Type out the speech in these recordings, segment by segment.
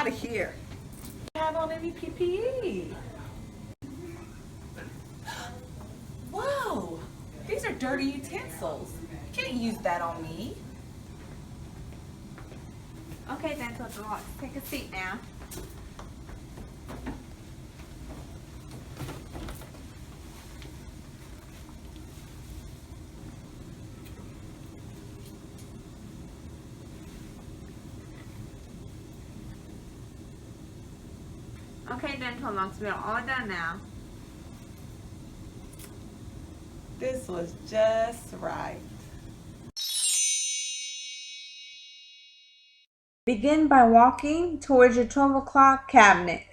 out of here. Have on any PPE. Whoa, these are dirty utensils. You can't use that on me. Okay, dental doc, take a seat now. Okay, dental docs, we're all done now. This was just right. Begin by walking towards your 12 o'clock cabinet.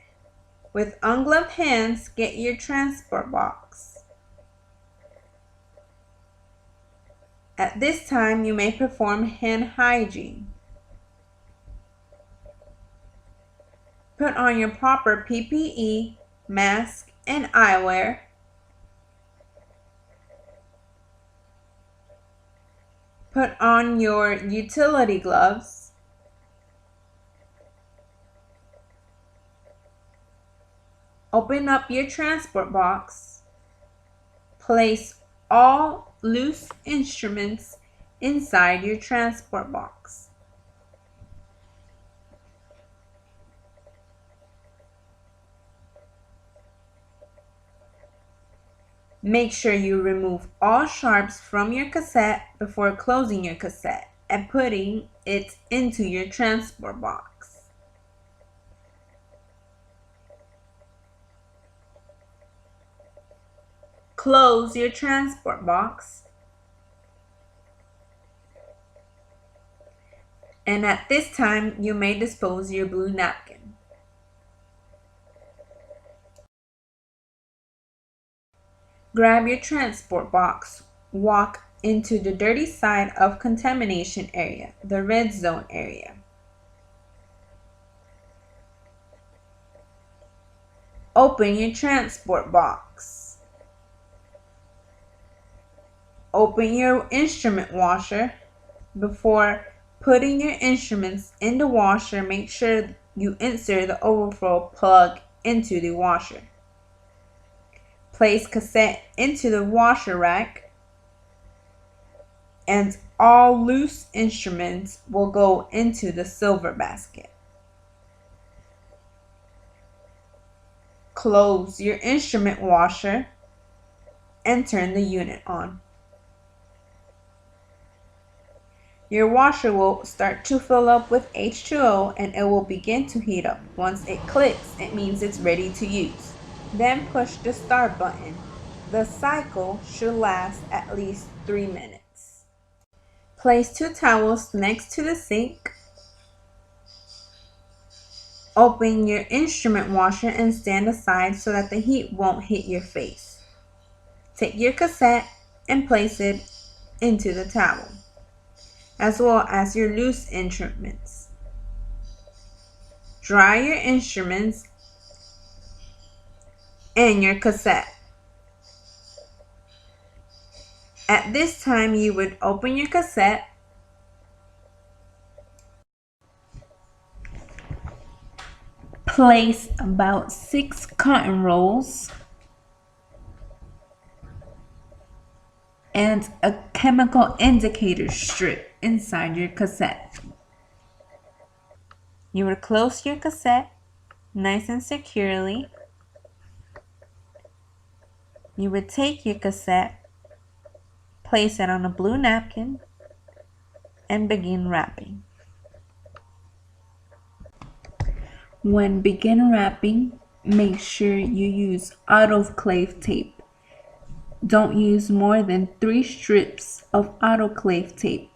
With ungloved hands, get your transport box. At this time, you may perform hand hygiene. Put on your proper PPE, mask, and eyewear. Put on your utility gloves. Open up your transport box. Place all loose instruments inside your transport box. Make sure you remove all sharps from your cassette before closing your cassette and putting it into your transport box. Close your transport box. And at this time, you may dispose your blue napkin. Grab your transport box. Walk into the dirty side of contamination area, the red zone area. Open your transport box. Open your instrument washer. Before putting your instruments in the washer, make sure you insert the overflow plug into the washer. Place cassette into the washer rack, and all loose instruments will go into the silver basket. Close your instrument washer and turn the unit on. Your washer will start to fill up with H2O and it will begin to heat up. Once it clicks, it means it's ready to use. Then push the start button. The cycle should last at least 3 minutes. Place 2 towels next to the sink. Open your instrument washer and stand aside so that the heat won't hit your face. Take your cassette and place it into the towel, as well as your loose instruments. Dry your instruments and your cassette. At this time, you would open your cassette, place about 6 cotton rolls and a chemical indicator strip inside your cassette. You would close your cassette nice and securely. You would take your cassette, place it on a blue napkin, and begin wrapping. When begin wrapping, make sure you use autoclave tape. Don't use more than 3 strips of autoclave tape.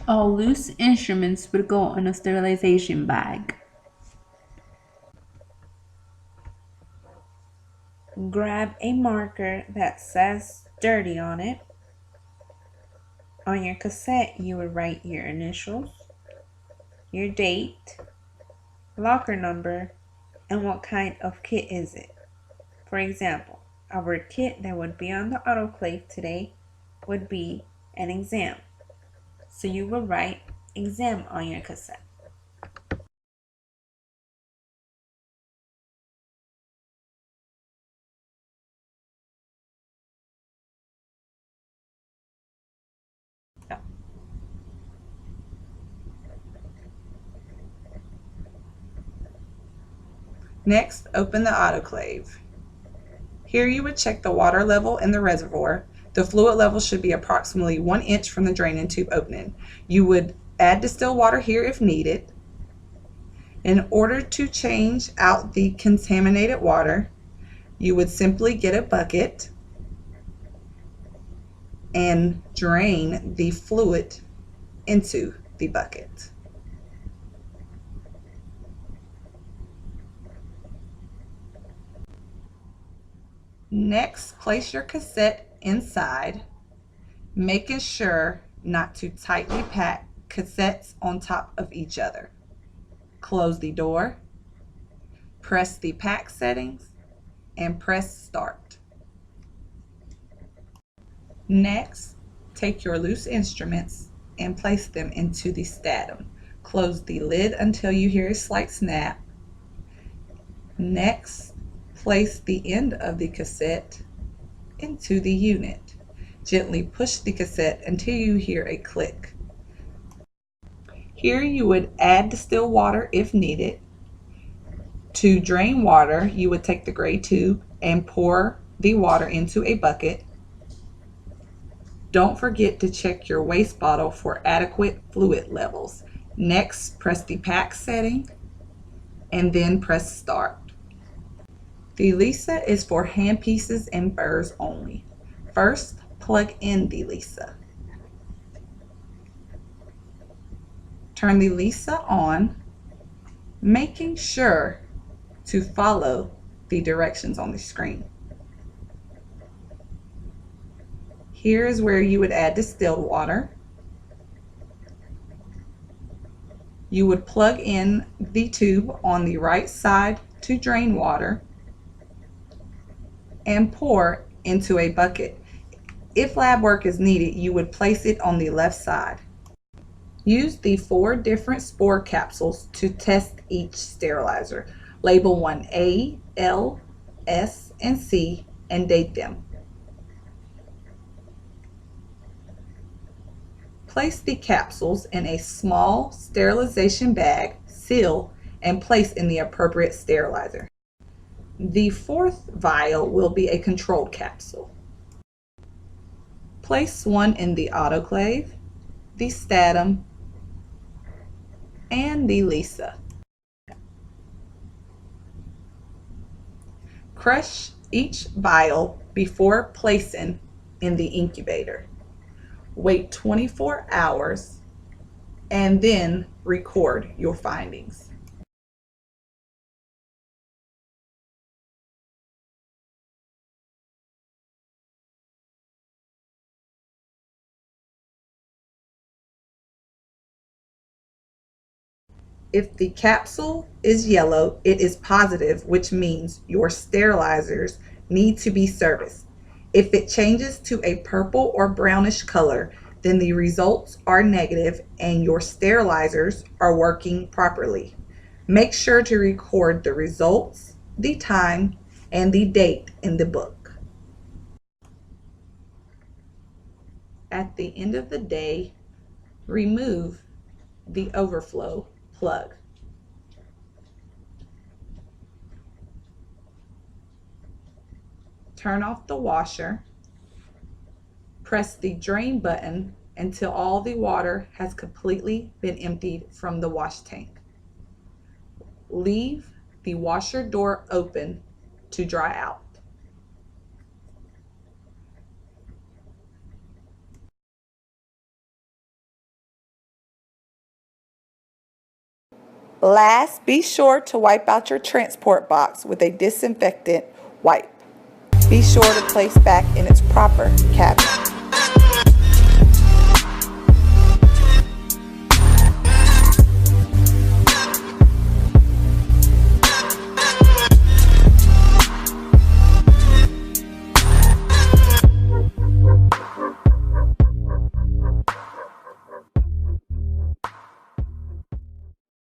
All loose instruments would go in a sterilization bag. Grab a marker that says dirty on it On your cassette, you would write your initials, your date, locker number, and what kind of kit is it. For example, our kit that would be on the autoclave today would be an exam. So you will write exam on your cassette. Next, open the autoclave. Here you would check the water level in the reservoir. The fluid level should be approximately 1 inch from the draining tube opening. You would add distilled water here if needed. In order to change out the contaminated water, you would simply get a bucket and drain the fluid into the bucket. Next, place your cassette inside, making sure not to tightly pack cassettes on top of each other. Close the door, press the pack settings, and press start. Next, take your loose instruments and place them into the statum. Close the lid until you hear a slight snap. Next, place the end of the cassette into the unit. Gently push the cassette until you hear a click. Here you would add distilled water if needed. To drain water, you would take the gray tube and pour the water into a bucket. Don't forget to check your waste bottle for adequate fluid levels. Next, press the pack setting and then press start. The Lisa is for hand pieces and burrs only. First, plug in the Lisa. Turn the Lisa on, making sure to follow the directions on the screen. Here is where you would add distilled water. You would plug in the tube on the right side to drain water and pour into a bucket. If lab work is needed, you would place it on the left side. Use the 4 different spore capsules to test each sterilizer. Label one A, L, S, and C and date them. Place the capsules in a small sterilization bag, seal, and place in the appropriate sterilizer. The 4th vial will be a controlled capsule. Place one in the autoclave, the statum, and the Lisa. Crush each vial before placing in the incubator. Wait 24 hours and then record your findings. If the capsule is yellow, it is positive, which means your sterilizers need to be serviced. If it changes to a purple or brownish color, then the results are negative and your sterilizers are working properly. Make sure to record the results, the time, and the date in the book. At the end of the day, remove the overflow plug. Turn off the washer. Press the drain button until all the water has completely been emptied from the wash tank. Leave the washer door open to dry out. Last, be sure to wipe out your transport box with a disinfectant wipe. Be sure to place back in its proper